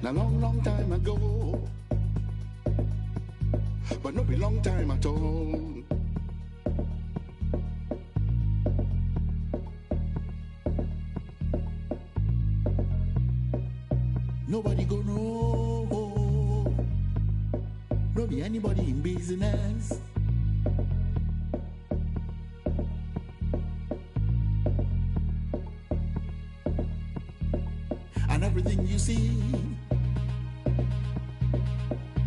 a long, long time ago. But not a long time at all. Nobody go know. No be anybody in business. And everything you see,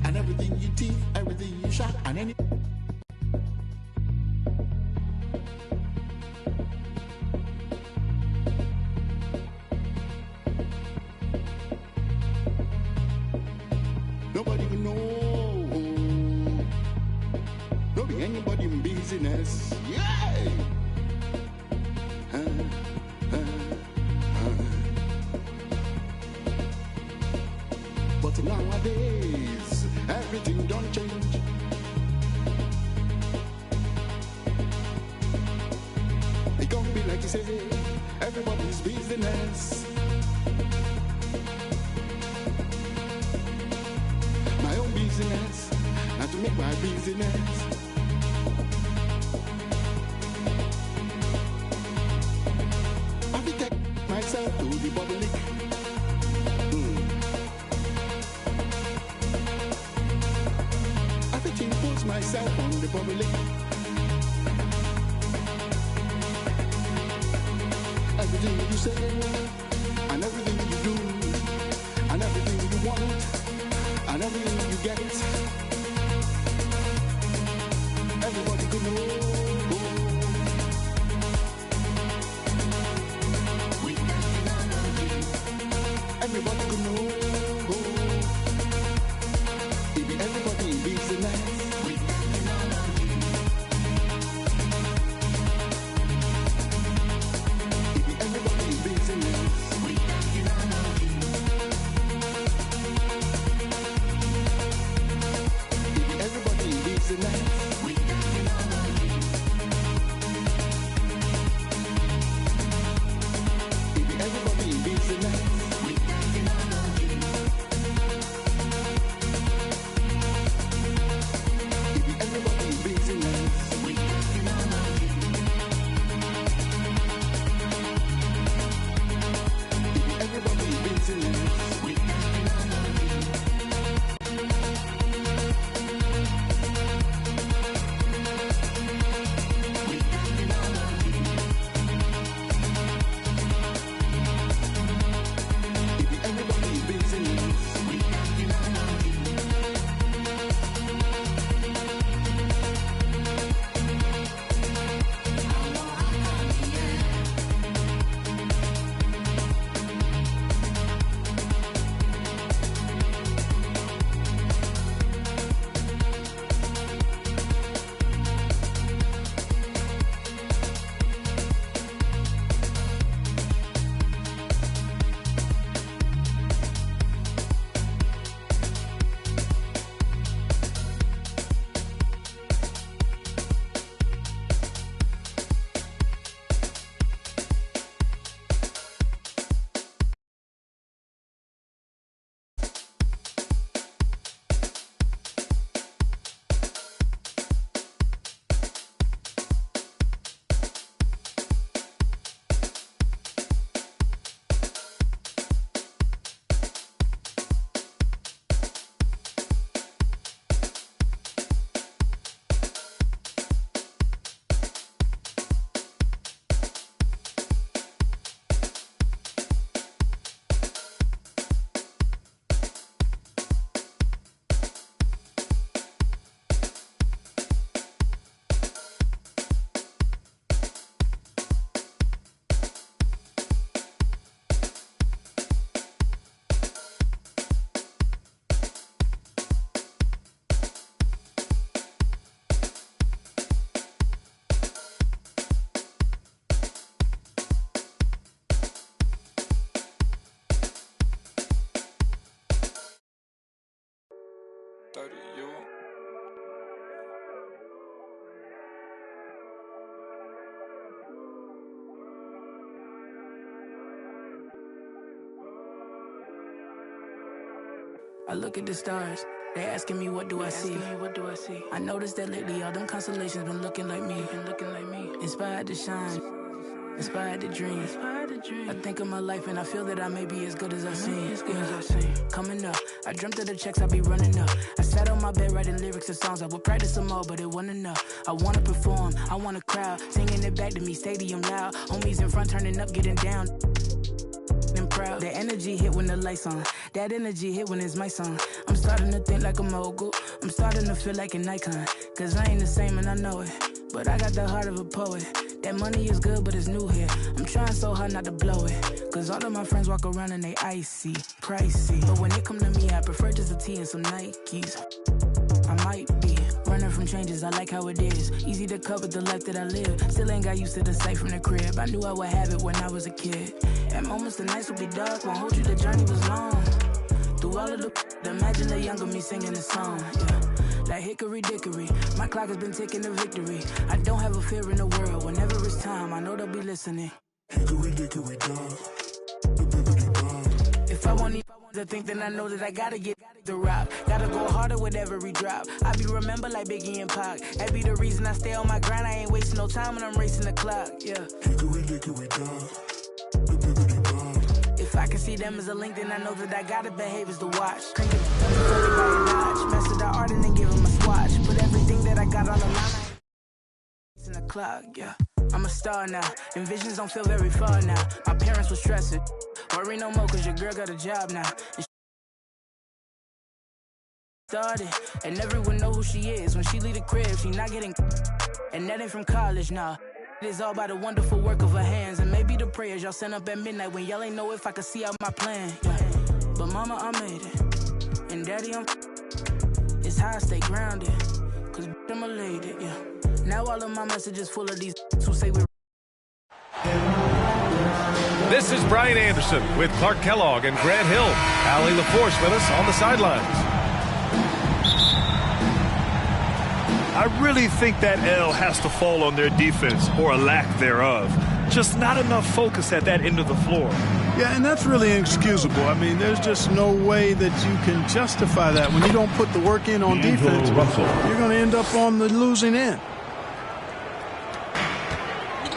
and everything you teeth, everything you shot, and any. Nobody will know. Don't be anybody in business. Yeah. But nowadays, everything don't change. It can't be like you say, everybody's business. My own business, not to make my business. I will take myself to the public. Impose myself on the public. Everything you say, and everything you do, and everything you want, and everything you get, everybody could know. We got technology. Everybody could know. It be everybody in business. Everybody in business. We got technology. I look at the stars. They asking me what do I see? I noticed that lately all them constellations been looking like me. Inspired to shine, inspired to dream. I think of my life and I feel that I may be as good as I seem. Coming up, I dreamt of the checks I be running up. I sat on my bed writing lyrics and songs. I would practice some more, but it wasn't enough. I wanna perform, I want a crowd singing it back to me, stadium loud. Homies in front turning up, getting down. Proud. The energy hit when the lights on. That energy hit when it's my song. I'm starting to think like a mogul. I'm starting to feel like an icon. Cause I ain't the same and I know it. But I got the heart of a poet. That money is good but it's new here. I'm trying so hard not to blow it. Cause all of my friends walk around and they icy, pricey. But when it come to me I prefer just a tee and some Nikes. I might be running from changes, I like how it is. Easy to cover the life that I live. Still ain't got used to the sight from the crib. I knew I would have it when I was a kid. At moments the nights would be dark, won't hold you, the journey was long. Through all of the imagine the younger me singing this song, yeah. Like hickory dickory, my clock has been ticking to victory. I don't have a fear in the world, whenever it's time, I know they'll be listening. Hickory dickory dog. If I want to think, then I know that I gotta get the rock. Gotta go harder with every drop. I be remembered like Biggie and Pac. That be the reason I stay on my grind. I ain't wasting no time when I'm racing the clock, yeah. Hickory dickory dog. If I can see them as a link, then I know that I gotta behave as the watch. Crank it by a notch. Master the art and then give him a swatch. Put everything that I got on the line. In the clock, yeah. I'm a star now, and visions don't feel very far now. My parents were stressing. Worry no more, cause your girl got a job now. And started, and everyone know who she is. When she leave the crib, she not getting. And that ain't from college, nah. It is all by the wonderful work of her hands. And maybe the prayers y'all sent up at midnight when y'all ain't know if I could see out my plan, yeah. But mama, I made it. And daddy, it's how I stay grounded. Cause I'm a lady, yeah. Now all of my messages full of these who say we're. This is Brian Anderson with Clark Kellogg and Grant Hill. Allie LaForce with us on the sidelines. I really think that L has to fall on their defense, or a lack thereof. Just not enough focus at that end of the floor. Yeah, and that's really inexcusable. I mean, there's just no way that you can justify that. When you don't put the work in on defense, you're going to end up on the losing end.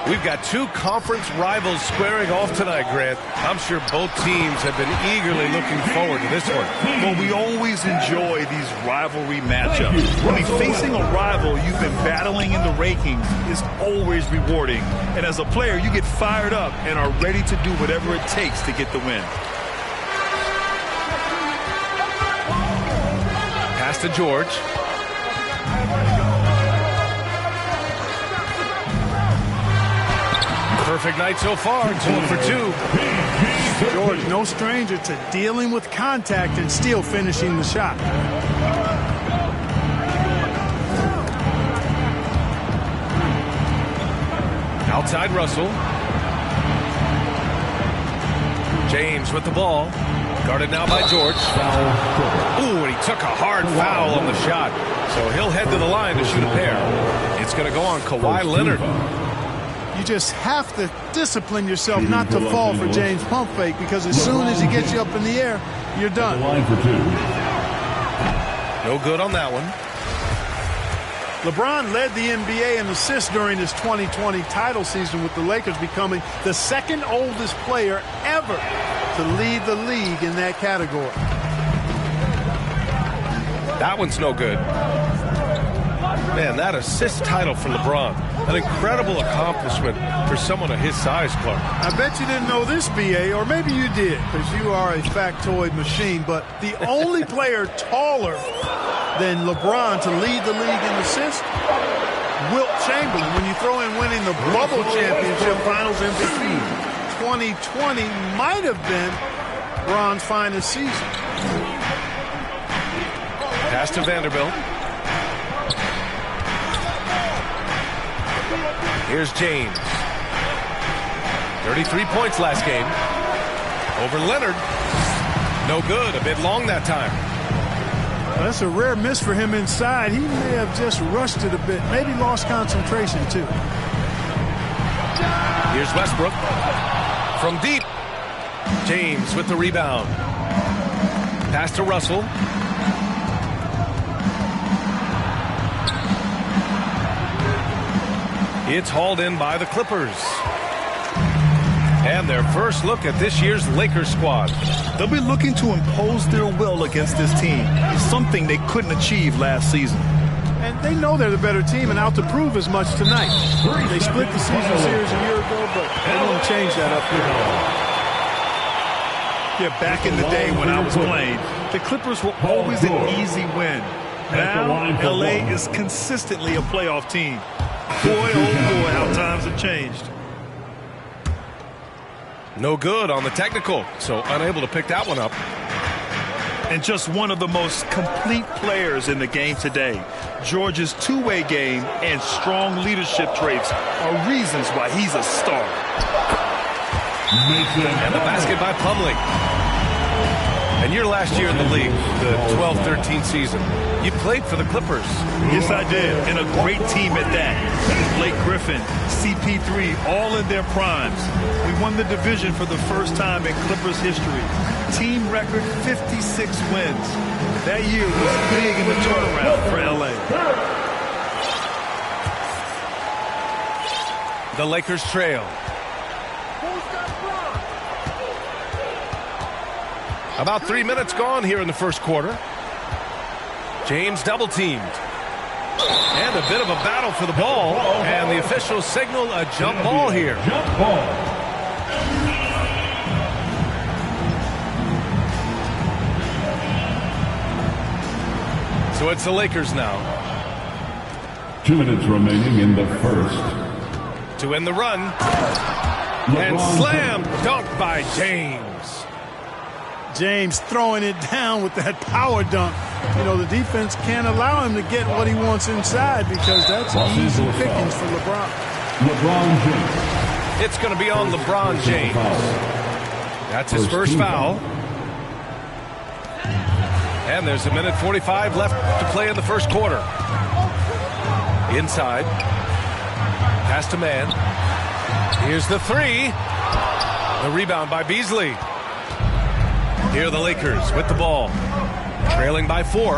We've got two conference rivals squaring off tonight, Grant. I'm sure both teams have been eagerly looking forward to this one. Well, we always enjoy these rivalry matchups. I mean, facing a rival you've been battling in the rankings is always rewarding. And as a player, you get fired up and are ready to do whatever it takes to get the win. Pass to George. Perfect night so far, 2 for 2. George, no stranger to dealing with contact and still finishing the shot. Outside Russell. James with the ball. Guarded now by George. Ooh, and he took a hard foul on the shot. So he'll head to the line to shoot a pair. It's going to go on Kawhi Leonard. You just have to discipline yourself not to fall for James' pump fake, because as soon as he gets you up in the air, you're done. No good on that one. LeBron led the NBA in assists during his 2020 title season, with the Lakers becoming the second oldest player ever to lead the league in that category. That one's no good. Man, that assist title for LeBron. An incredible accomplishment for someone of his size, Clark. I bet you didn't know this, B.A., or maybe you did, because you are a factoid machine, but the only player taller than LeBron to lead the league in assists, Wilt Chamberlain, when you throw in winning the Bubble Championship Finals MVP. 2020 might have been LeBron's finest season. Pass to Vanderbilt. Here's James. 33 points last game. Over Leonard. No good. A bit long that time. Well, that's a rare miss for him inside. He may have just rushed it a bit. Maybe lost concentration, too. Here's Westbrook. From deep. James with the rebound. Pass to Russell. It's hauled in by the Clippers. And their first look at this year's Lakers squad. They'll be looking to impose their will against this team. It's something they couldn't achieve last season. And they know they're the better team and out to prove as much tonight. They split the season series a year ago, but they want to change that up here. Yeah, back in the day when I was playing, the Clippers were always an easy win. Now, LA is consistently a playoff team. Boy, oh boy, how times have changed. No good on the technical, so unable to pick that one up. And just one of the most complete players in the game today. George's two-way game and strong leadership traits are reasons why he's a star. And the basket by Plumlee. And your last year in the league, the 12-13 season, you played for the Clippers. Yes, I did, and a great team at that. Blake Griffin, CP3, all in their primes. We won the division for the first time in Clippers history. Team record 56 wins. That year was big in the turnaround for LA. The Lakers trail. About 3 minutes gone here in the first quarter. James double teamed. And a bit of a battle for the ball. And the officials signal a jump ball here. Jump ball. So it's the Lakers now. 2 minutes remaining in the first. To end the run. And slam dunk by James. James throwing it down with that power dunk. You know, the defense can't allow him to get what he wants inside because that's easy pickings for LeBron. LeBron James. It's going to be on LeBron James. That's his first foul. And there's 1:45 left to play in the first quarter. Inside. Pass to man. Here's the three. The rebound by Beasley. Here are the Lakers with the ball. Trailing by 4.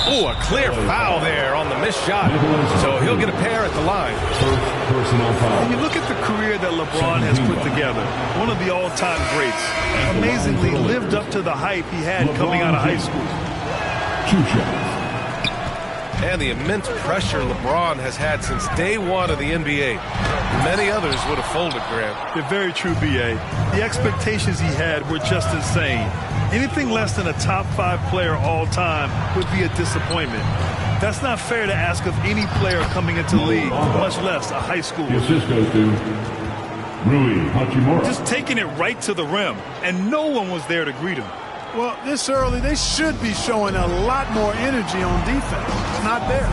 Oh, a clear foul there on the missed shot. So he'll get a pair at the line. First personal foul. When you look at the career that LeBron has put together, one of the all-time greats, amazingly lived up to the hype he had coming out of high school. 2 shots. And the immense pressure LeBron has had since day one of the NBA. Many others would have folded, Grant. They're very true, B.A. The expectations he had were just insane. Anything less than a top 5 player all time would be a disappointment. That's not fair to ask of any player coming into the league, much less a high schooler. The assist goes to Rui Hachimura. Just taking it right to the rim, and no one was there to greet him. Well, this early, they should be showing a lot more energy on defense. It's not there.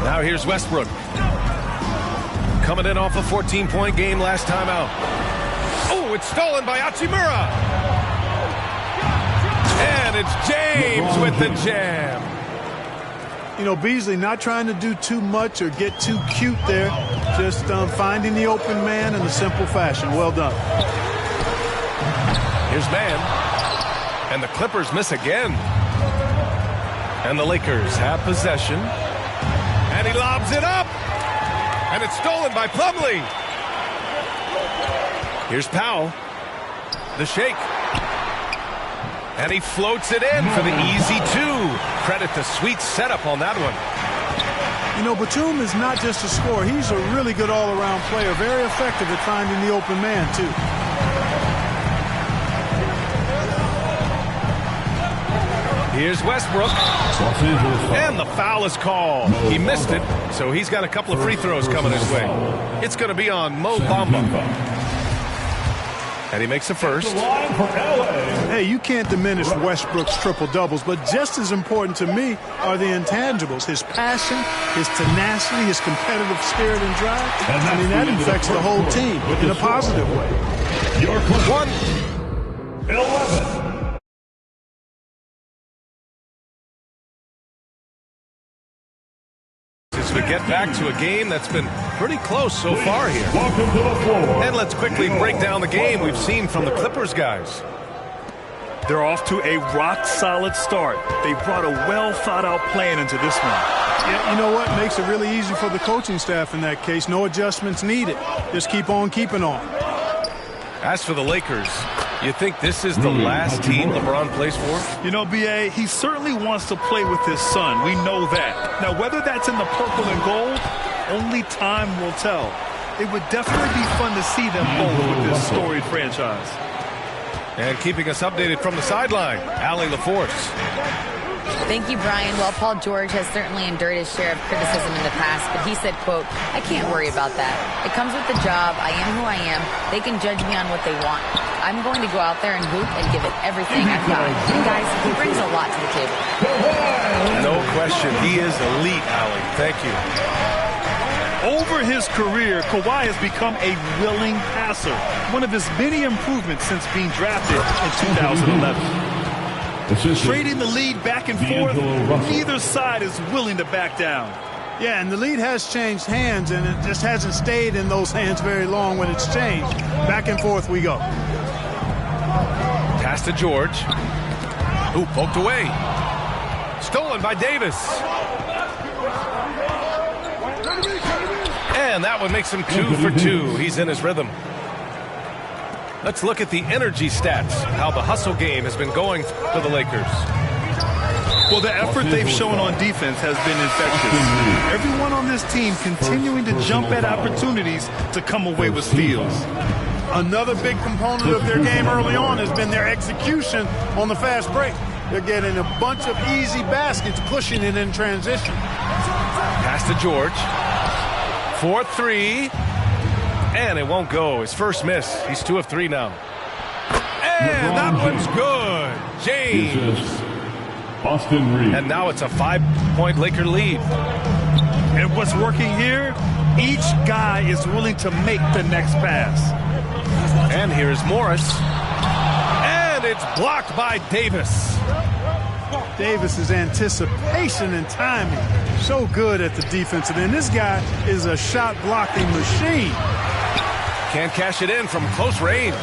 Now here's Westbrook. Coming in off a 14-point game last time out. Oh, it's stolen by Hachimura. And it's James with the jam. You know, Beasley not trying to do too much or get too cute there. Just finding the open man in a simple fashion. Well done. Here's man. And the Clippers miss again. And the Lakers have possession. And he lobs it up. And it's stolen by Plumlee. Here's Powell. The shake. And he floats it in for the easy 2. Credit the sweet setup on that one. You know, Batum is not just a scorer. He's a really good all-around player. Very effective at finding the open man, too. Here's Westbrook. And the foul is called. He missed it, so he's got a couple of free throws coming his way. It's going to be on Mo Bamba. And he makes the first. Hey, you can't diminish Westbrook's triple-doubles, but just as important to me are the intangibles. His passion, his tenacity, his competitive spirit and drive. I mean, that infects the whole team in a positive way. Your 11. get back to a game that's been pretty close so far here. Welcome to the floor. And let's quickly break down the game we've seen from the Clippers guys. They're off to a rock-solid start. They brought a well-thought-out plan into this one. Yeah, you know what? Makes it really easy for the coaching staff in that case. No adjustments needed. Just keep on keeping on. As for the Lakers, you think this is the last team LeBron plays for? You know, B.A., he certainly wants to play with his son. We know that. Now, whether that's in the purple and gold, only time will tell. It would definitely be fun to see them both with this storied franchise. And keeping us updated from the sideline, Allie LaForce. Thank you, Brian. Well, Paul George has certainly endured his share of criticism in the past, but he said, quote, "I can't worry about that. It comes with the job. I am who I am. They can judge me on what they want. I'm going to go out there and hoop and give it everything I've got." And guys, he brings a lot to the table. No question. He is elite, Allie. Thank you. Over his career, Kawhi has become a willing passer, one of his many improvements since being drafted in 2011. Trading the lead back and forth, neither side is willing to back down. Yeah, and the lead has changed hands, and it just hasn't stayed in those hands very long when it's changed. Back and forth we go. Pass to George. Ooh, poked away. Stolen by Davis. And that one makes him 2 for 2. He's in his rhythm. Let's look at the energy stats, how the hustle game has been going for the Lakers. Well, the effort they've shown on defense has been infectious. Everyone on this team continuing to jump at opportunities to come away with steals. Another big component of their game early on has been their execution on the fast break. They're getting a bunch of easy baskets, pushing it in transition. Pass to George. 4-3. And it won't go. His first miss. He's 2 of 3 now. And that one's good. James. Austin Reeves. And now it's a 5-point Laker lead. And what's working here? Each guy is willing to make the next pass. And here's Morris. And it's blocked by Davis. Davis's anticipation and timing, so good at the defensive end. This guy is a shot-blocking machine. Can't cash it in from close range.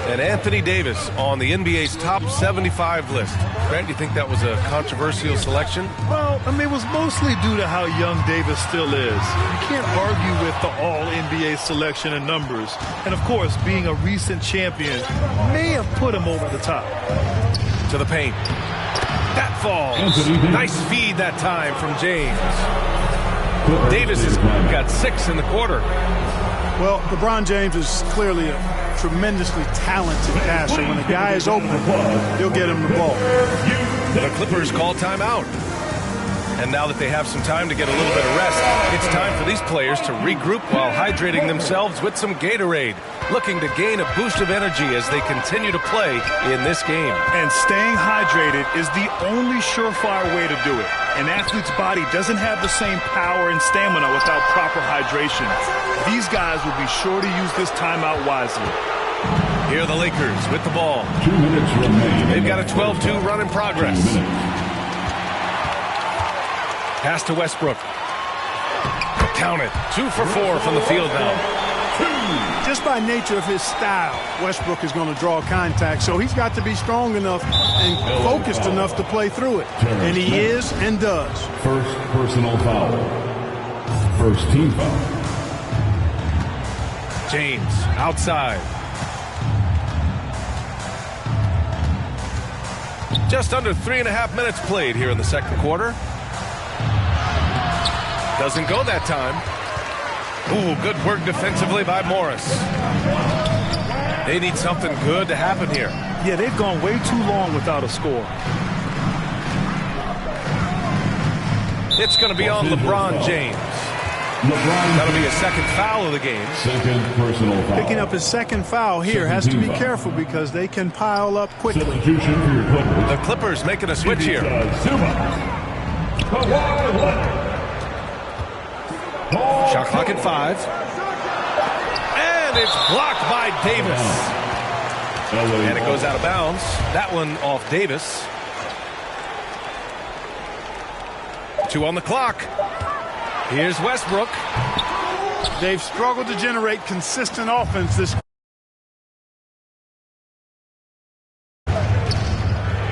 And Anthony Davis on the NBA's top 75 list. Grant, do you think that was a controversial selection? Well, I mean, it was mostly due to how young Davis still is. You can't argue with the all-NBA selection and numbers. And, of course, being a recent champion may have put him over the top. To the paint. That falls. Nice feed that time from James. Davis has got 6 in the quarter. Well, LeBron James is clearly a tremendously talented passer. When a guy is open, he'll get him the ball. The Clippers call timeout. And now that they have some time to get a little bit of rest, it's time for these players to regroup while hydrating themselves with some Gatorade, looking to gain a boost of energy as they continue to play in this game. And staying hydrated is the only surefire way to do it. An athlete's body doesn't have the same power and stamina without proper hydration. These guys will be sure to use this timeout wisely. Here are the Lakers with the ball. 2 minutes remaining. They've got a 12-2 run in progress. Pass to Westbrook. Count it. 2 for 4 from the field now. Just by nature of his style, Westbrook is going to draw contact, so he's got to be strong enough and focused enough to play through it. And he is and does. First personal foul. First team foul. James outside. Just under 3.5 minutes played here in the second quarter. Doesn't go that time. Ooh, good work defensively by Morris. They need something good to happen here. Yeah, they've gone way too long without a score. It's going to be on LeBron James. That'll be a second foul of the game. Second personal foul. Picking up his second foul here. Has to be careful because they can pile up quickly. Substitution for your Clippers. The Clippers making a switch here. Shot clock at 5. And it's blocked by Davis. And it goes out of bounds. That one off Davis. 2 on the clock. Here's Westbrook. They've struggled to generate consistent offense this.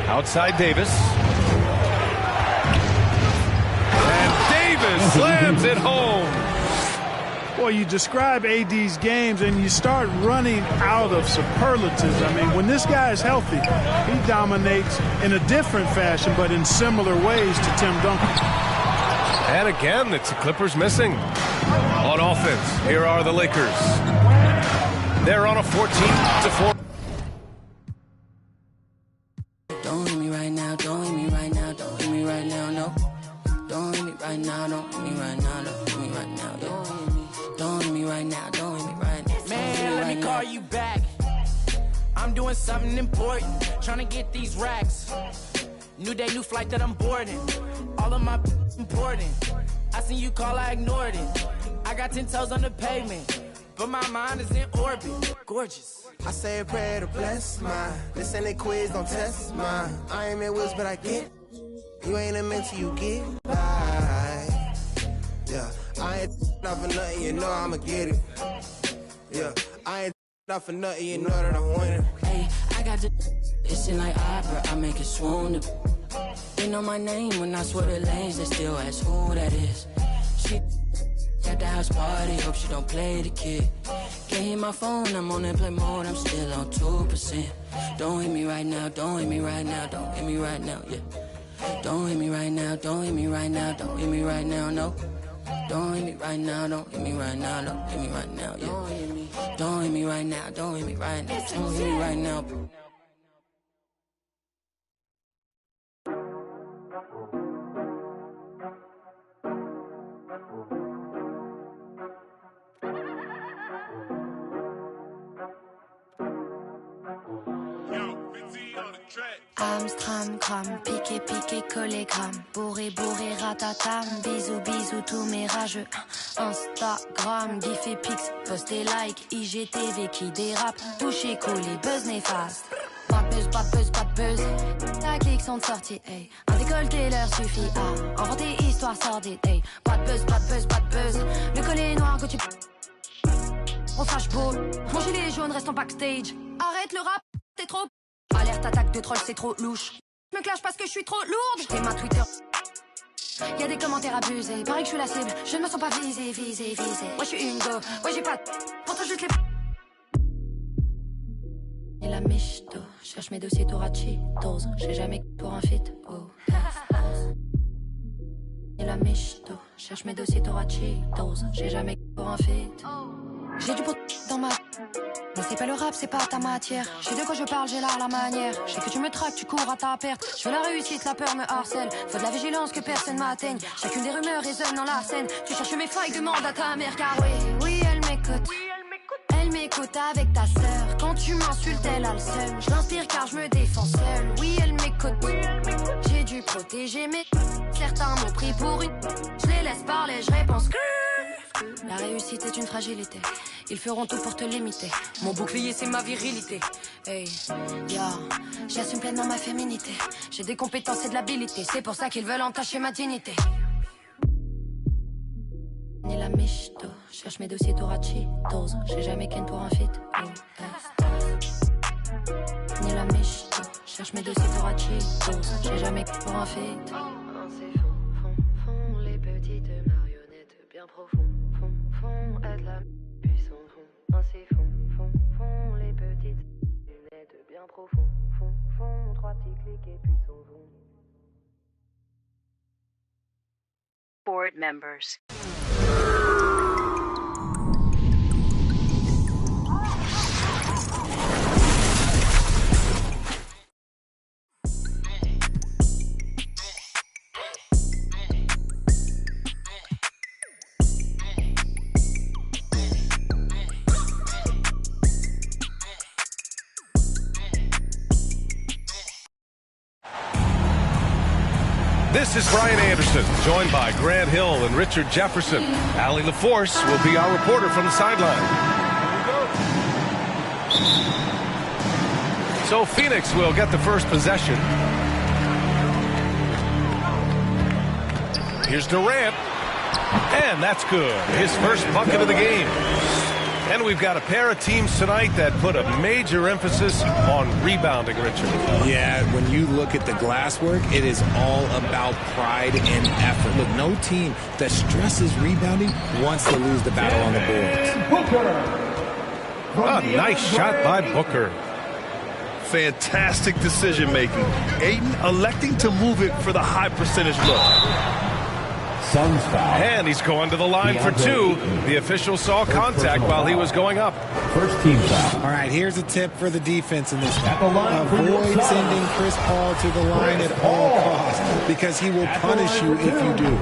Outside Davis. And Davis slams it home. Boy, you describe AD's games and you start running out of superlatives. I mean, when this guy is healthy, he dominates in a different fashion, but in similar ways to Tim Duncan. And again, it's the Clippers missing. On offense, here are the Lakers. They're on a 14-4. Don't hit me right now, don't hit me right now, don't hit me right now, no. Don't hit me right now, don't hit me right now, don't hit me right now, don't hit me. Don't hit me right now, don't hit me right now. Man, let me call you back. I'm doing something important, trying to get these racks. New day, new flight that I'm boarding. All of my important. I seen you call, I ignored it. I got 10 toes on the pavement, but my mind is in orbit. Gorgeous. I say a prayer to bless mine. This ain't a quiz, don't test mine. I ain't in woods, but I get. You ain't a mentor, you get by. Yeah, I ain't not for nothing, you know I'ma get it. Yeah, I ain't not for nothing, you know that I'm winning. Hey, I got the it's in like opera, I make it swoon. They know my name when I swear the lanes, they still ask who that is. She at the house party, hope she don't play the kid. Can't hit my phone, I'm on airplane mode, I'm still on 2%. Don't hit me right now, don't hit me right now, don't hit me right now, yeah. Don't hit me right now, don't hit me right now, don't hit me right now, no. Don't hit me right now, don't hit me right now, don't hit me right now, yeah. Don't hit me right now, don't hit me right now, don't hit me right now. Amstram, gram, piqué, piqué, collé, gramme. Bourré, bourré, ratatam. Bisous, bisous, tous mes rageux. Instagram, gif et pix, post et like. IGTV qui dérape. Touché, collé, buzz néfaste. Pas de buzz, pas de buzz, pas de buzz. La clique sont de sortie, hey. Un décolleté leur suffit à inventer histoire sordide, hey. Pas de buzz, pas de buzz, pas de buzz. Le collet noir que tu. On fâche beau. Mon gilet jaune reste en backstage. Arrête le rap, t'es trop. Alerte attaque de troll, c'est trop louche. Je me clash parce que je suis trop lourde. J'ai ma Twitter. Y'a des commentaires abusés. Pareil que je suis la cible. Je ne me sens pas visée. Moi je suis une go. Ouais j'ai pas. Pourtant juste les. Et la michto. Cherche mes dossiers Torachitos. J'ai jamais pour un fit. Oh. Et la michto. Cherche mes dossiers Torachitos. J'ai jamais pour un fit. J'ai du pot dans ma. Mais c'est pas le rap, c'est pas ta matière. Je sais de quoi je parle, j'ai là la manière. Je sais que tu me traques, tu cours à ta perte. Je veux la réussite, la peur me harcèle. Faut de la vigilance que personne m'atteigne. Chacune des rumeurs résonne dans la scène. Tu cherches mes failles, demande à ta mère. Car oui, elle m'écoute. Elle m'écoute avec ta sœur. Quand tu m'insultes, elle a le seum. Je l'inspire car je me défends seule. Oui, elle m'écoute. J'ai dû protéger mes. Certains m'ont pris pour une. Je les laisse parler, je réponds que. La réussite est une fragilité. Ils feront tout pour te limiter. Mon bouclier c'est ma virilité. Hey, j'assume pleinement ma féminité. J'ai des compétences et de l'habilité. C'est pour ça qu'ils veulent entacher ma dignité. Ni la michto. Cherche mes dossiers Torachitos. J'ai jamais ken pour un fit. Ni la michto. Cherche mes dossiers Torachitos. J'ai jamais ken pour un fit. C'est fond, les petites marionnettes bien profondes. Fond, aide la puissant fond. Ainsi fond, les petites lunettes bien profondes. Fond, 3 petits clics et puis son fond. Board members. This is Brian Anderson, joined by Grant Hill and Richard Jefferson. Allie LaForce will be our reporter from the sideline. So Phoenix will get the first possession. Here's Durant. And that's good. His first bucket of the game. And we've got a pair of teams tonight that put a major emphasis on rebounding, Richard. Yeah, when you look at the glass work, it is all about pride and effort. Look, no team that stresses rebounding wants to lose the battle on the boards. A nice shot by Booker. Fantastic decision-making. Ayton electing to move it for the high percentage look. And he's going to the line for two. The official saw contact while he was going up. First team foul. All right, here's a tip for the defense in this one. Avoid sending Chris Paul to the line at all costs because he will punish you if you do.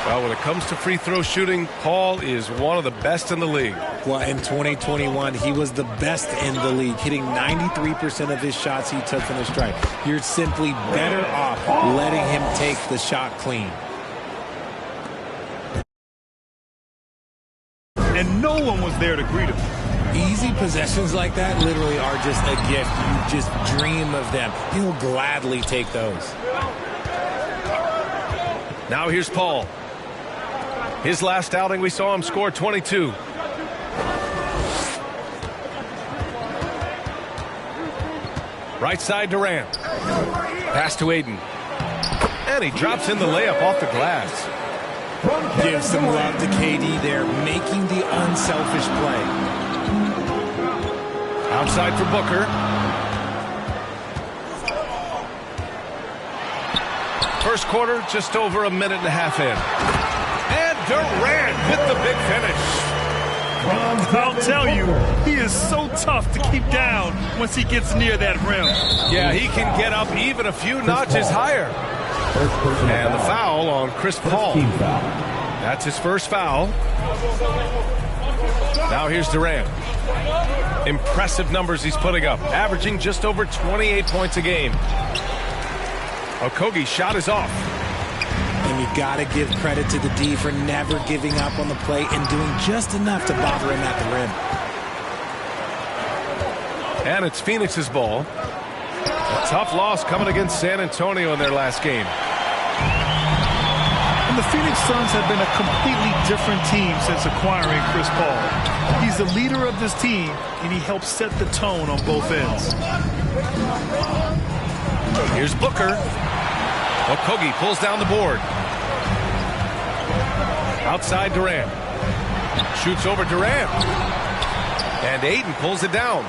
Well, when it comes to free throw shooting, Paul is one of the best in the league. Well, in 2021, he was the best in the league, hitting 93% of his shots he took from the stripe. You're simply better off letting him take the shot clean. And no one was there to greet him. Easy possessions like that literally are just a gift. You just dream of them. He'll gladly take those. Now here's Paul. His last outing, we saw him score 22. Right side Durant. Pass to Ayton. And he drops in the layup off the glass. Give some love to KD there, making the unselfish play. Outside for Booker. First quarter, just over a minute and a half in. And Durant with the big finish. I'll tell you, he is so tough to keep down once he gets near that rim. Yeah, he can get up even a few notches higher. And the foul on Chris Paul. That's his first foul. Now here's Durant. Impressive numbers he's putting up, averaging just over 28 points a game. Okogie's shot is off. And you got to give credit to the D for never giving up on the play and doing just enough to bother him at the rim. And it's Phoenix's ball. A tough loss coming against San Antonio in their last game. And the Phoenix Suns have been a completely different team since acquiring Chris Paul. He's the leader of this team, and he helps set the tone on both ends. Here's Booker. Okogie pulls down the board. Outside Durant. Shoots over Durant. And Ayton pulls it down.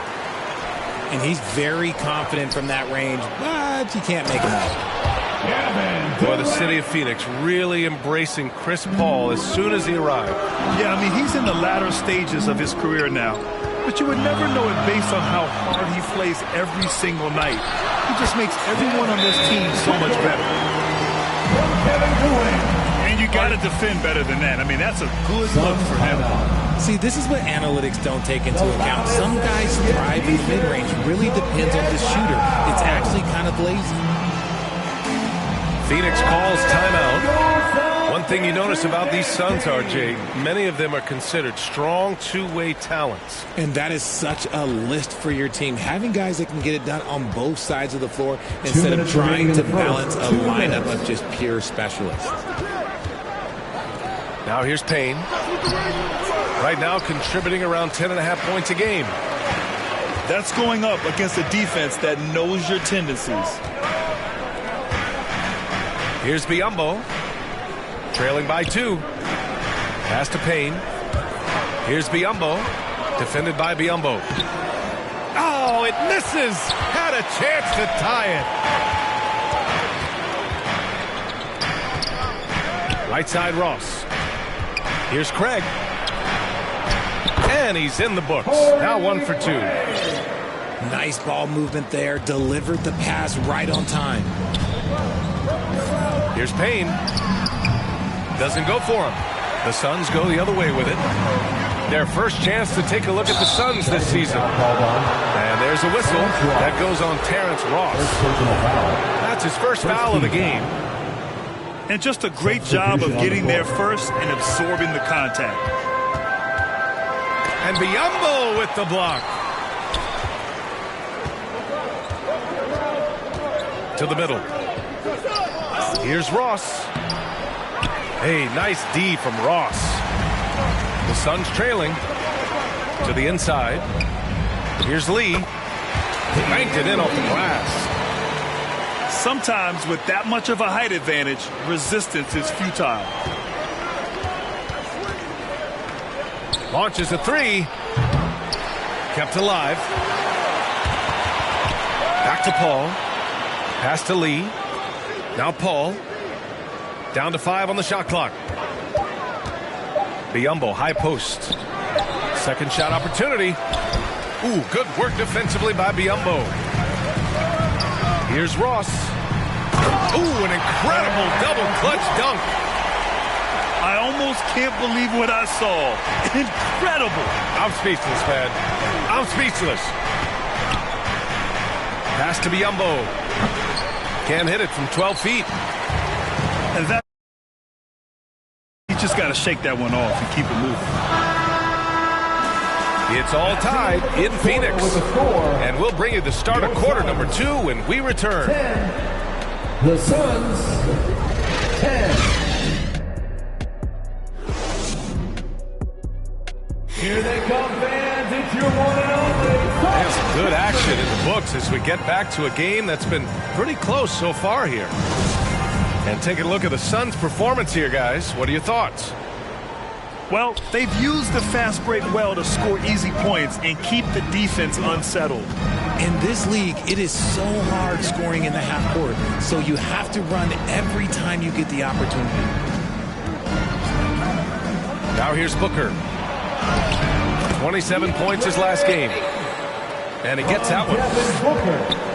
And he's very confident from that range, but you can't make him out. Boy, the city of Phoenix really embracing Chris Paul as soon as he arrived. Yeah, I mean, he's in the latter stages of his career now. But you would never know it based on how hard he plays every single night. He just makes everyone on this team so much better. And you got to defend better than that. I mean, that's a good look for him. See, this is what analytics don't take into account. Some guys thrive in mid-range. Really depends on the shooter. It's actually kind of lazy. Phoenix calls timeout. One thing you notice about these Suns, RJ, many of them are considered strong two-way talents. And that is such a list for your team. Having guys that can get it done on both sides of the floor instead of trying to balance a lineup of just pure specialists. Now here's Payne. Right now contributing around 10.5 points a game. That's going up against a defense that knows your tendencies. Here's Biyombo. Trailing by 2. Pass to Payne. Here's Biyombo. Defended by Biyombo. Oh, it misses. Had a chance to tie it. Right side Ross. Here's Craig. And he's in the books. Now 1 for 2. Nice ball movement there. Delivered the pass right on time. Here's Payne. Doesn't go for him. The Suns go the other way with it. Their first chance to take a look at the Suns this season. And there's a whistle. That goes on Terrence Ross. That's his first foul of the game. And just a great job of getting there first and absorbing the contact. And Biyombo with the block. To the middle. Here's Ross. Hey, nice D from Ross. The Suns trailing to the inside. Here's Lee. Banked it in off the glass. Sometimes with that much of a height advantage, resistance is futile. Launches a three. Kept alive. Back to Paul. Pass to Lee. Now Paul. Down to 5 on the shot clock. Biyombo, high post. Second shot opportunity. Ooh, good work defensively by Biyombo. Here's Ross. Ooh, an incredible double clutch dunk. I almost can't believe what I saw. Incredible. I'm speechless, man. I'm speechless. Pass to Biyombo. Can't hit it from 12 feet. And that, you just got to shake that one off and keep it moving. It's all tied in Phoenix. And we'll bring you the start of quarter number 2 when we return. 10. The Suns, 10. Here they come, fans. It's your one and only. There's some good action in the books as we get back to a game that's been pretty close so far here. And take a look at the Suns' performance here, guys. What are your thoughts? Well, they've used the fast break well to score easy points and keep the defense unsettled. In this league, it is so hard scoring in the half court, so you have to run every time you get the opportunity. Now here's Booker. 27 points his last game. And he gets that one.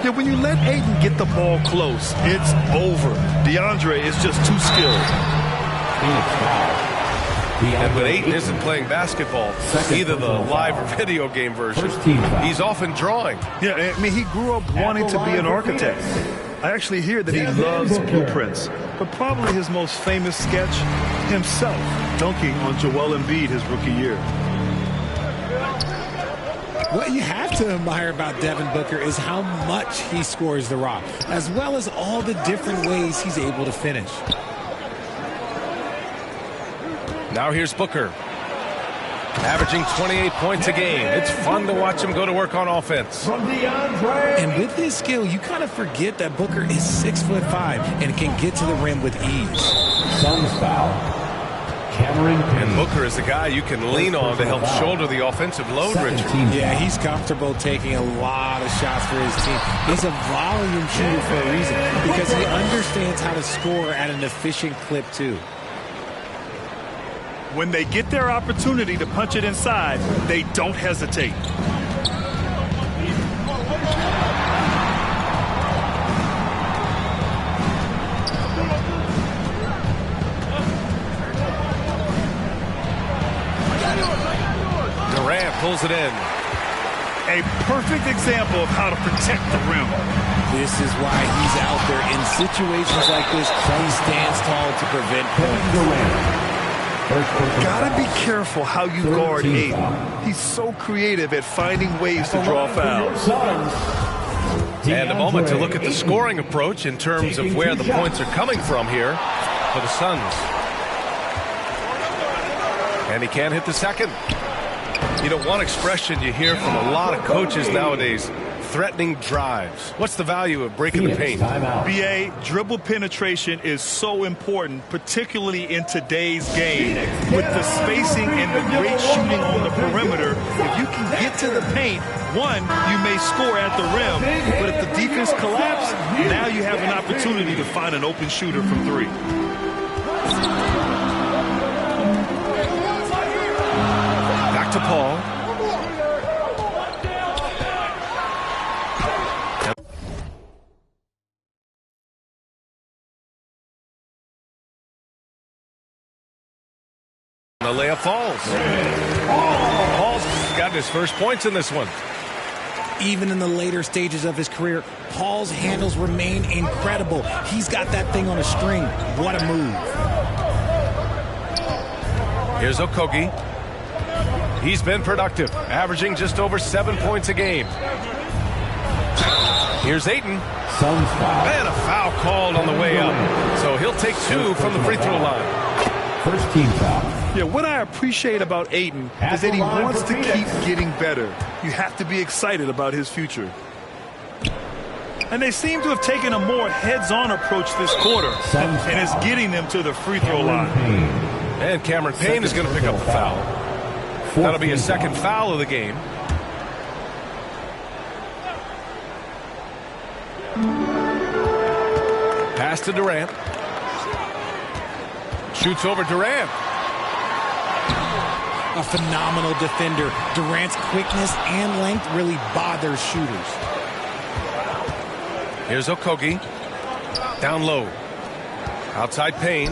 Yeah, when you let Ayton get the ball close, it's over. DeAndre is just too skilled. And when Ayton isn't playing basketball, either the live or video game version, he's often drawing. Yeah, I mean, he grew up wanting to be an architect. I actually hear that he loves blueprints, but probably his most famous sketch, himself dunking on Joel Embiid his rookie year. What you have to admire about Devin Booker is how much he scores the rock, as well as all the different ways he's able to finish. Now here's Booker. Averaging 28 points a game. It's fun to watch him go to work on offense. And with his skill, you kind of forget that Booker is 6'5" and can get to the rim with ease. Suns foul. And Booker is the guy you can lean on to help shoulder the offensive load, Richard. Yeah, he's comfortable taking a lot of shots for his team. He's a volume shooter for a reason, because he understands how to score at an efficient clip, too. When they get their opportunity to punch it inside, they don't hesitate. Durant pulls it in. A perfect example of how to protect the rim. This is why he's out there in situations like this. He stands tall to prevent points. Gotta be careful how you guard Ayton. He's so creative at finding ways to draw fouls. And a moment to look at the scoring approach in terms of where the points are coming from here for the Suns. And he can't hit the second. You know, one expression you hear from a lot of coaches nowadays, threatening drives. What's the value of breaking the paint? BA, dribble penetration is so important, particularly in today's game. With the spacing and the great shooting on the perimeter, if you can get to the paint, one, you may score at the rim, but if the defense collapses, now you have an opportunity to find an open shooter from three. Back to Paul. The layup falls. Paul's got his first points in this one. Even in the later stages of his career, Paul's handles remain incredible. He's got that thing on a string. What a move. Here's Okogie. He's been productive, averaging just over 7 points a game. Here's Ayton. And a foul called on the way up. So he'll take 2 from the free throw line. First team foul. Yeah, what I appreciate about Ayton is that he wants to keep getting better. You have to be excited about his future. And they seem to have taken a more heads-on approach this quarter, and it's getting them to the free throw line. And Cameron Payne is going to pick up the foul. That'll be his second foul of the game. Pass to Durant. Shoots over Durant. A phenomenal defender. Durant's quickness and length really bothers shooters. Here's Okogie. Down low. Outside Payne.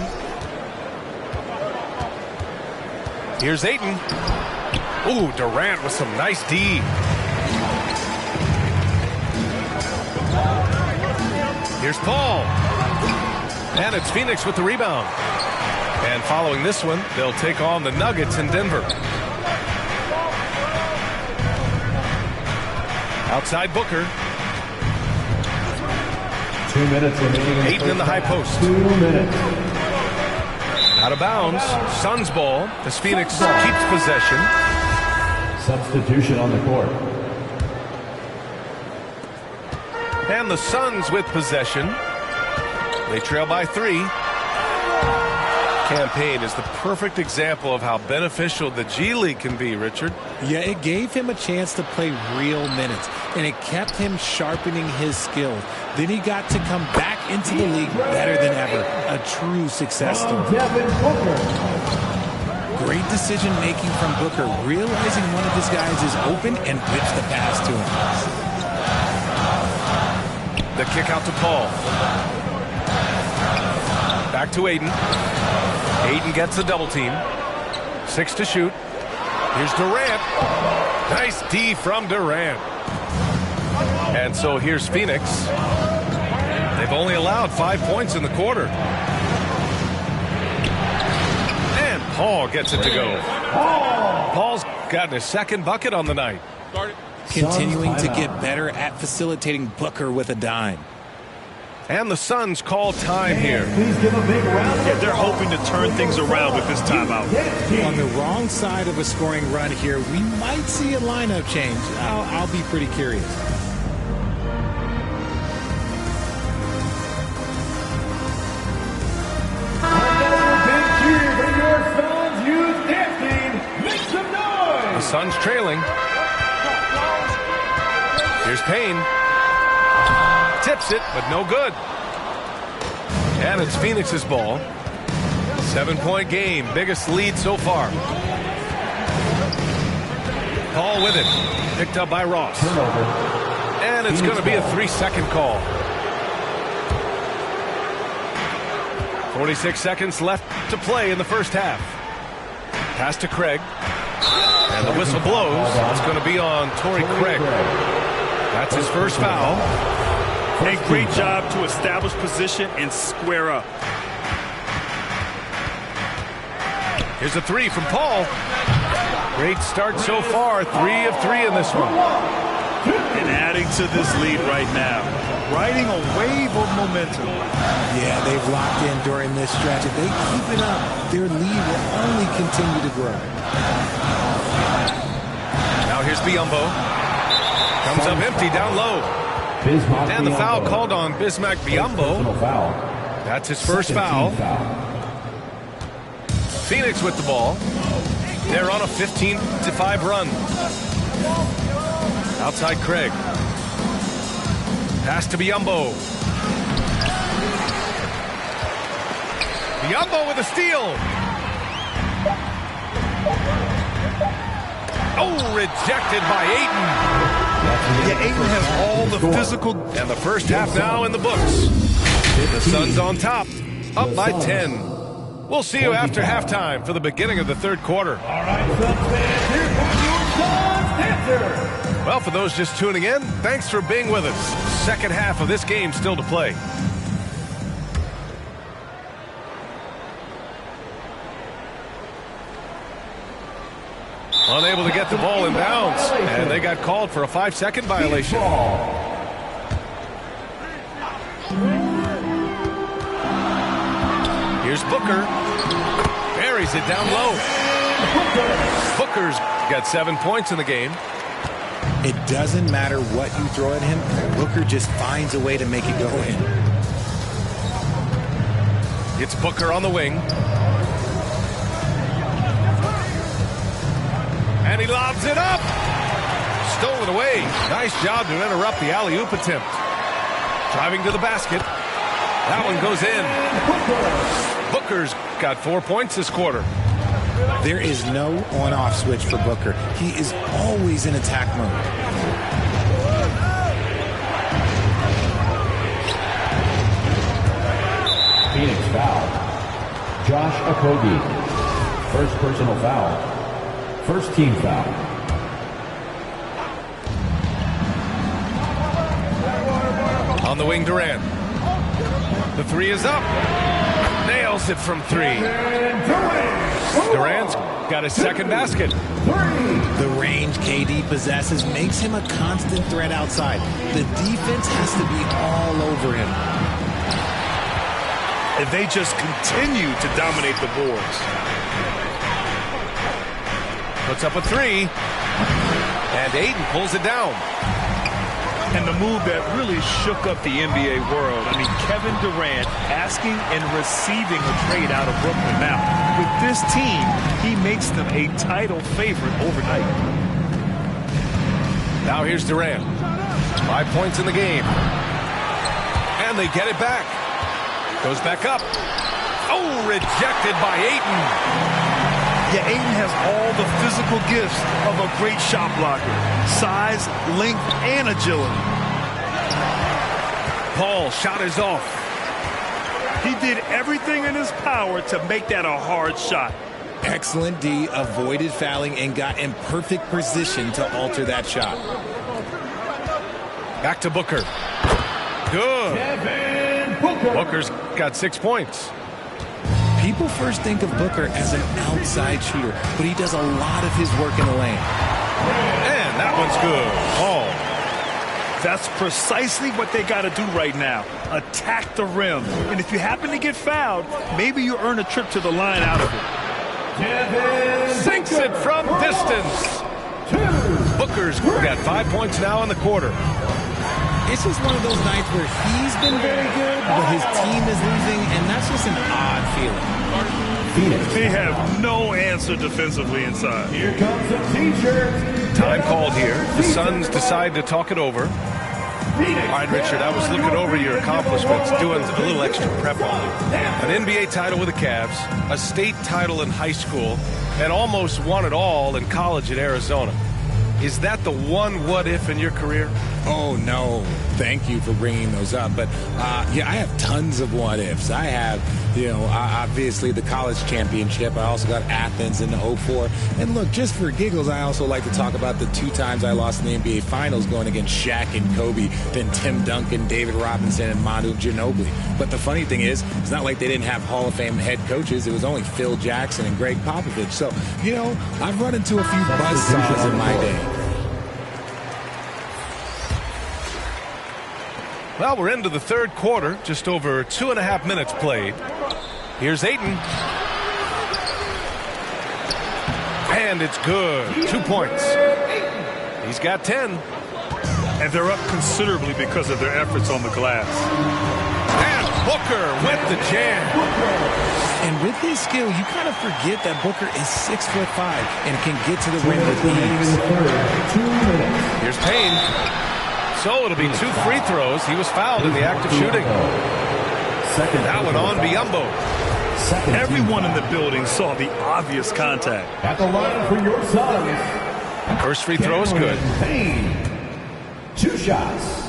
Here's Ayton. Ooh, Durant with some nice D. Here's Paul. And it's Phoenix with the rebound. And following this one, they'll take on the Nuggets in Denver. Outside Booker. 2 minutes remaining. Ayton in the high post. 2 minutes. Out of bounds. Suns ball as Phoenix keeps possession. Substitution on the court. And the Suns with possession. They trail by 3. Campaign is the perfect example of how beneficial the G League can be, Richard. Yeah, it gave him a chance to play real minutes, and it kept him sharpening his skills. Then he got to come back into the league better than ever. A true success story. Great decision-making from Booker, realizing one of his guys is open and whips the pass to him. The kick out to Paul. Back to Ayton. Ayton gets the double team. 6 to shoot. Here's Durant. Nice D from Durant. And so here's Phoenix. They've only allowed 5 points in the quarter. And Paul gets it to go. Paul's gotten his second bucket on the night. Continuing to get better at facilitating Booker with a dime. And the Suns call time here. Please give a big round. Yeah, they're hoping to turn things around with this timeout. On the wrong side of a scoring run here, we might see a lineup change. I'll be pretty curious. The Suns trailing. Here's Payne. Tips it, but no good. And it's Phoenix's ball. 7-point game, biggest lead so far. Paul with it. Picked up by Ross. And it's going to be a 3-second call. 46 seconds left to play in the first half. Pass to Craig. And the whistle blows. It's going to be on Torrey Craig. That's his first foul. A great job to establish position and square up. Here's a 3 from Paul. Great start so far. 3 of 3 in this one. And adding to this lead right now. Riding a wave of momentum. Yeah, they've locked in during this stretch. If they keep it up, their lead will only continue to grow. Now here's Biyombo. Comes up empty down low. And the foul called on Bismack Biyombo. That's his first foul. Phoenix with the ball. They're on a 15-5 run. Outside Craig. Pass to Biyombo. Biyombo with a steal. Oh, rejected by Ayton. Yeah, Ayton has all the physical. And the first half now in the books. The Suns on top, up by 10. We'll see you after halftime for the beginning of the third quarter. All right, Suns fans, here comes your Suns answer. Well, for those just tuning in, thanks for being with us. Second half of this game still to play. Unable to get the ball in bounds, and they got called for a 5-second violation. Here's Booker. Buries it down low. Booker's got 7 points in the game. It doesn't matter what you throw at him. Booker just finds a way to make it go in. It's Booker on the wing. And he lobs it up. Stolen away. Nice job to interrupt the alley-oop attempt. Driving to the basket. That one goes in. Booker's got 4 points this quarter. There is no on-off switch for Booker. He is always in attack mode. Phoenix foul. Josh Okogie. First personal foul. First team foul. On the wing, Durant. The three is up. Nails it from three. Durant's got his second basket. The range KD possesses makes him a constant threat outside. The defense has to be all over him. And they just continue to dominate the boards. Puts up a three. And Ayton pulls it down. And the move that really shook up the NBA world. I mean, Kevin Durant asking and receiving a trade out of Brooklyn. Now, with this team, he makes them a title favorite overnight. Now here's Durant. 5 points in the game. And they get it back. Goes back up. Oh, rejected by Ayton. Yeah, Ayton has all the physical gifts of a great shot blocker. Size, length, and agility. Paul, shot is off. He did everything in his power to make that a hard shot. Excellent D, avoided fouling, and got in perfect position to alter that shot. Back to Booker. Good. Booker's got 6 points. People first think of Booker as an outside shooter, but he does a lot of his work in the lane. And that one's good. Oh. That's precisely what they got to do right now. Attack the rim. And if you happen to get fouled, maybe you earn a trip to the line out of it. Sinks it from distance. Booker's got 5 points now in the quarter. It's just one of those nights where he's been very good, but his team is losing, and that's just an odd feeling. They have no answer defensively inside. Here comes the teacher. Time called here. The Suns decide to talk it over. All right, Richard, I was looking over your accomplishments, doing a little extra prep on you. An NBA title with the Cavs, a state title in high school, and almost won it all in college at Arizona. Is that the one what-if in your career? Oh, no. Thank you for bringing those up. But, yeah, I have tons of what-ifs. I have, obviously the college championship. I also got Athens in the 04. And, look, just for giggles, I also like to talk about the 2 times I lost in the NBA Finals going against Shaq and Kobe, then Tim Duncan, David Robinson, and Manu Ginobili. But the funny thing is, it's not like they didn't have Hall of Fame head coaches. It was only Phil Jackson and Greg Popovich. So, I've run into a few buzzsaws in my day. Well, we're into the third quarter, just over 2.5 minutes played. Here's Ayton. And it's good. 2 points. He's got 10. And they're up considerably because of their efforts on the glass. And Booker with the jam. And with his skill, you kind of forget that Booker is 6'5" and can get to the rim with ease. Here's Payne. So it'll be 2 free throws. He was fouled in the act of shooting. That one on Biyombo. Everyone in the building saw the obvious contact. At the line for your Suns. First free throw is good. 2 shots.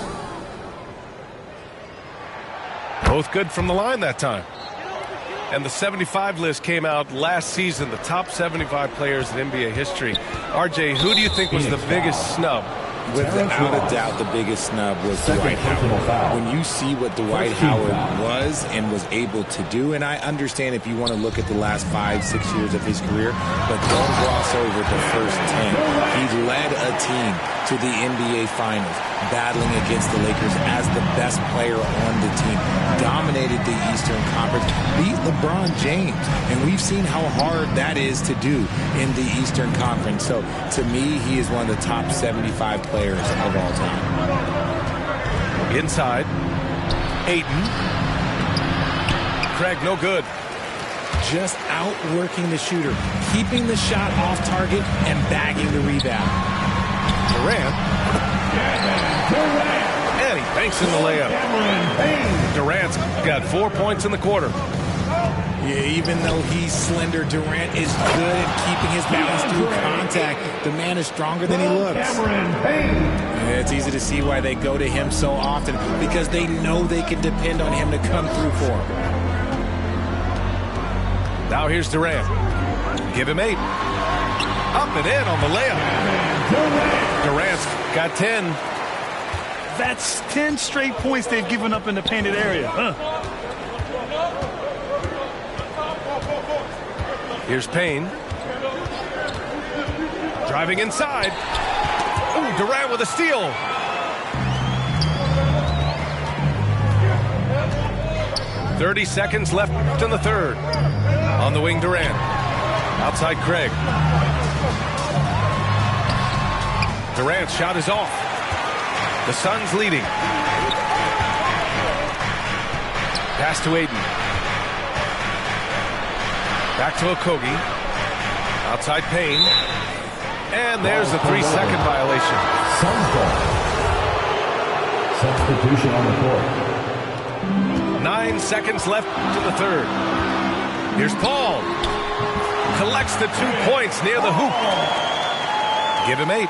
Both good from the line that time. And the 75 list came out last season, the top 75 players in NBA history. RJ, who do you think was the biggest snub Without a doubt, the biggest snub was Dwight Howard. When you see what Dwight Howard was and was able to do, and I understand if you want to look at the last 5-6 years of his career, but don't gloss over the first 10. He led a team to the NBA Finals, battling against the Lakers as the best player on the team, dominated the Eastern Conference, beat LeBron James, and we've seen how hard that is to do in the Eastern Conference. So to me, he is one of the top 75 players of all time. Inside, Ayton. Craig, no good. Just outworking the shooter, keeping the shot off target and bagging the rebound. Durant. And he banks in the layup. Durant's got 4 points in the quarter. Yeah, even though he's slender, Durant is good at keeping his balance through contact. The man is stronger than he looks. Yeah, it's easy to see why they go to him so often, because they know they can depend on him to come through for them. Now here's Durant. Give him 8. Up and in on the layup. Durant's got 10. That's 10 straight points they've given up in the painted area. Here's Payne. Driving inside. Ooh, Durant with a steal. .30 seconds left in the third. On the wing, Durant. Outside Craig. Durant's shot is off. The Suns leading. Pass to Ayton. Back to Okogie. Outside Payne. And there's the 3-second violation. Suns ball. Substitution on the court. 9 seconds left to the third. Here's Paul. Collects the 2 points near the hoop. Give him 8.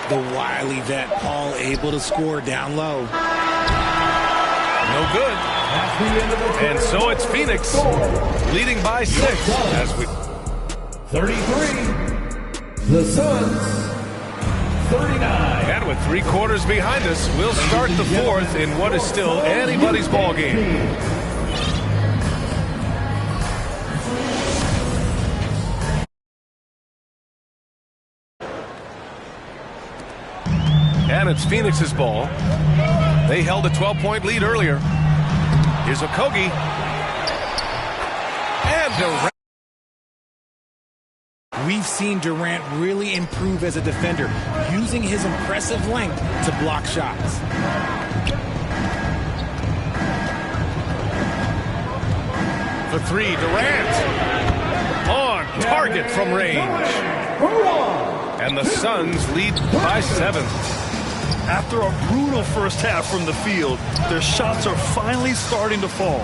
The wily vet Paul able to score down low. No good. And so it's Phoenix leading by 6 as we 33. The Suns 39. And with 3 quarters behind us, we'll start the fourth in what is still anybody's ball game. And it's Phoenix's ball. They held a 12-point lead earlier. Here's Okogie. And Durant. We've seen Durant really improve as a defender, using his impressive length to block shots. For 3, Durant. On target from range. And the Suns lead by 7. After a brutal first half from the field, their shots are finally starting to fall.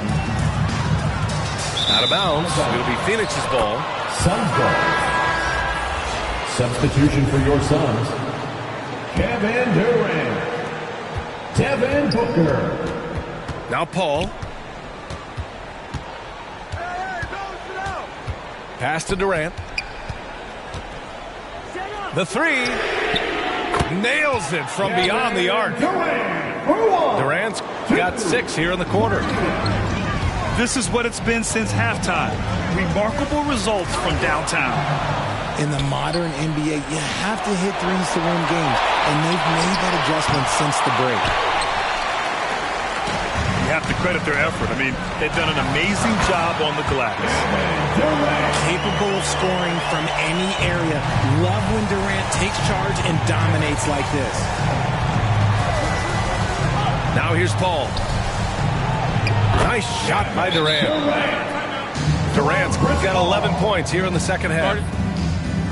Out of bounds. It'll be Phoenix's ball. Suns ball. Substitution for your Suns. Kevin Durant. Devin Booker. Now Paul. Pass to Durant. The 3. Nails it from beyond the arc. Durant's got 6 here in the quarter. This is what it's been since halftime. Remarkable results from downtown. In the modern NBA, you have to hit threes to win games, and they've made that adjustment since the break. You have to credit their effort. I mean, they've done an amazing job on the glass. Capable of scoring from any area. Love when Durant takes charge and dominates like this. Now here's Paul. Nice shot by Durant. Durant's got 11 points here in the second half.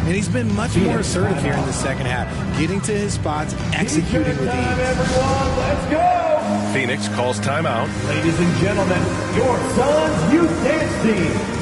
And he's been much more assertive here in the second half, getting to his spots, executing with ease. Everyone, let's go! Phoenix calls timeout. Ladies and gentlemen, your Suns youth dance team.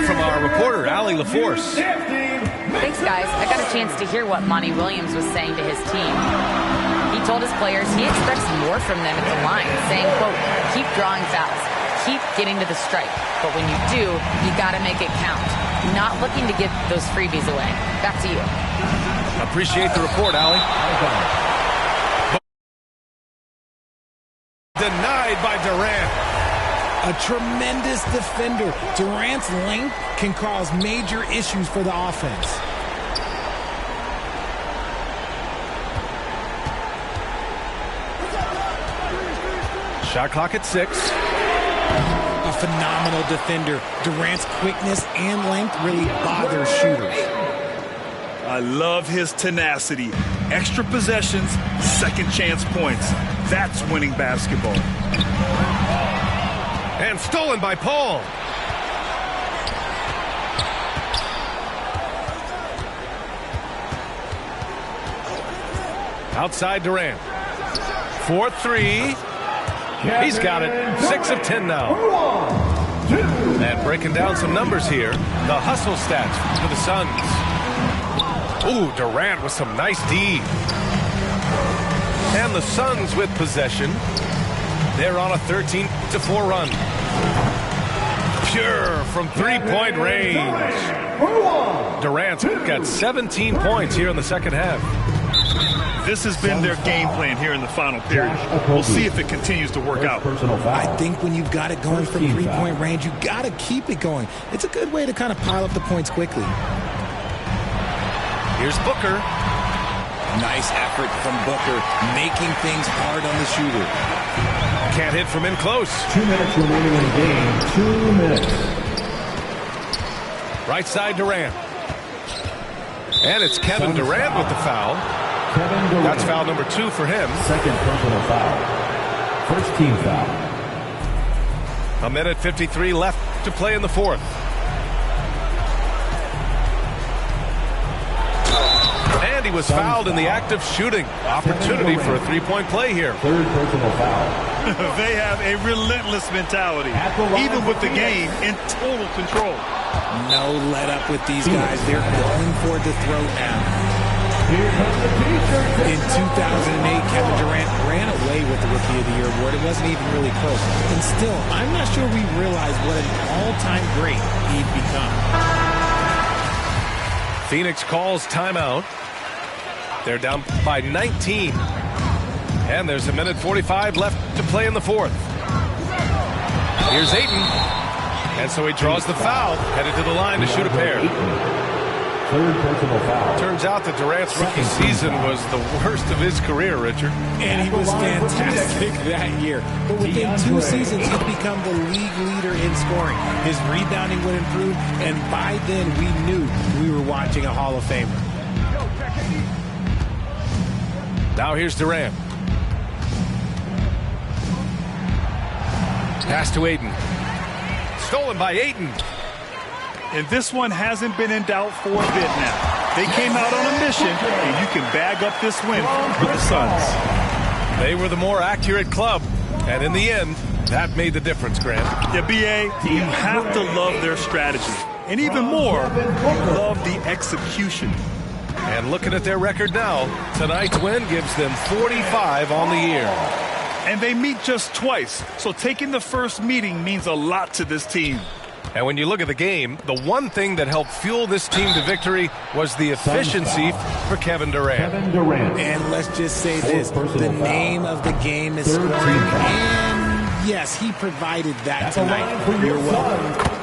from our reporter, Allie LaForce. Thanks, guys. I got a chance to hear what Monty Williams was saying to his team. He told his players he expects more from them at the line, saying, quote, keep drawing fouls, keep getting to the stripe. But when you do, you got to make it count. Not looking to give those freebies away. Back to you. Appreciate the report, Allie. Denied by Durant. A tremendous defender. Durant's length can cause major issues for the offense. Shot clock at 6. A phenomenal defender. Durant's quickness and length really bother shooters. I love his tenacity. Extra possessions, second chance points. That's winning basketball. And stolen by Paul. Outside Durant. 4-3. He's got it. 6 of 10 now. And breaking down some numbers here. The hustle stats for the Suns. Ooh, Durant with some nice D. And the Suns with possession. They're on a 13-4 run. Pure from three-point range. Durant's got 17 points here in the second half. This has been their game plan here in the final period. We'll see if it continues to work out. I think when you've got it going from three-point range, you got to keep it going. It's a good way to kind of pile up the points quickly. Here's Booker. Nice effort from Booker, making things hard on the shooter. Can't hit from in close. 2 minutes remaining in the game. 2 minutes. Right side Durant. And it's Kevin Durant with the foul. That's foul number 2 for him. Second personal foul. First team foul. 1:53 left to play in the fourth. And he was fouled in the act of shooting. Opportunity for a three-point play here. Third personal foul. They have a relentless mentality, even with the game in total control. No let up with these guys. They're going for the throat now. In 2008, Kevin Durant ran away with the Rookie of the Year award. It wasn't even really close. And still, I'm not sure we realize what an all-time great he'd become. Phoenix calls timeout. They're down by 19. And there's 1:45 left to play in the fourth. Here's Ayton. And so he draws the foul, headed to the line to shoot a pair. Third personal foul. Turns out that Durant's rookie season was the worst of his career, Richard. And he was fantastic that year. But within 2 seasons, he'd become the league leader in scoring. His rebounding would improve, and by then we knew we were watching a Hall of Famer. Now here's Durant. Pass to Ayton. Stolen by Ayton. And this one hasn't been in doubt for a bit now. They came out on a mission, and you can bag up this win for the Suns. They were the more accurate club, and in the end, that made the difference, Grant. Yeah, B.A., you have to love their strategy. And even more, love the execution. And looking at their record now, tonight's win gives them 45 on the year. And they meet just twice, so taking the first meeting means a lot to this team. And when you look at the game, the one thing that helped fuel this team to victory was the efficiency for Kevin Durant. And let's just say this, the name of the game is scoring. And yes, he provided that tonight. You're welcome.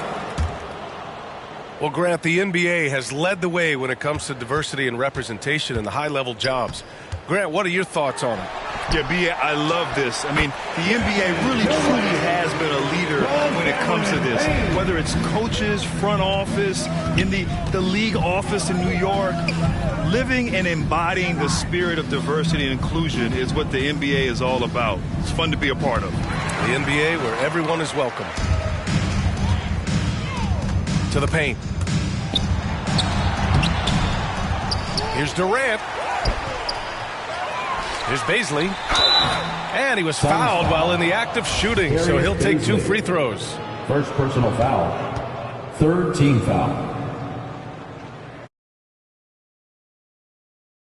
Well, Grant, the NBA has led the way when it comes to diversity and representation in the high-level jobs. Grant, what are your thoughts on it? Yeah, B.A., I love this. I mean, the NBA really, truly has been a leader when it comes to this. Whether it's coaches, front office, in the league office in New York, living and embodying the spirit of diversity and inclusion is what the NBA is all about. It's fun to be a part of. The NBA where everyone is welcome. To the paint. Here's Durant. Here's Baisley. And he was fouled while in the act of shooting, so he'll take 2 free throws. First personal foul. Third team foul.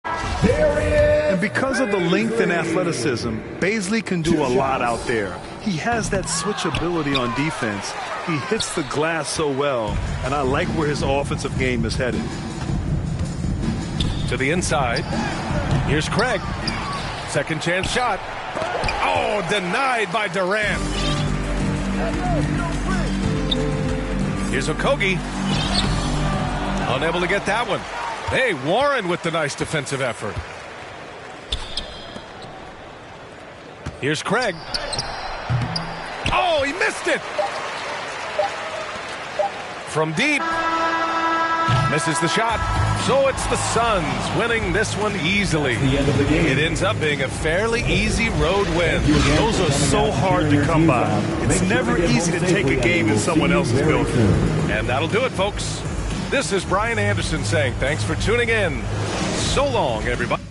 And because of the length and athleticism, Baisley can do a lot out there. He has that switchability on defense. He hits the glass so well, and I like where his offensive game is headed. To the inside. Here's Craig. Second chance shot. Oh, denied by Durant. Here's Okogie. Unable to get that one. Hey, Warren with the nice defensive effort. Here's Craig. Oh, he missed it. From deep. Misses the shot. So it's the Suns winning this one easily. It ends up being a fairly easy road win. Those are so hard to come by. It's never easy to take a game in someone else's building. And that'll do it, folks. This is Brian Anderson saying thanks for tuning in. So long, everybody.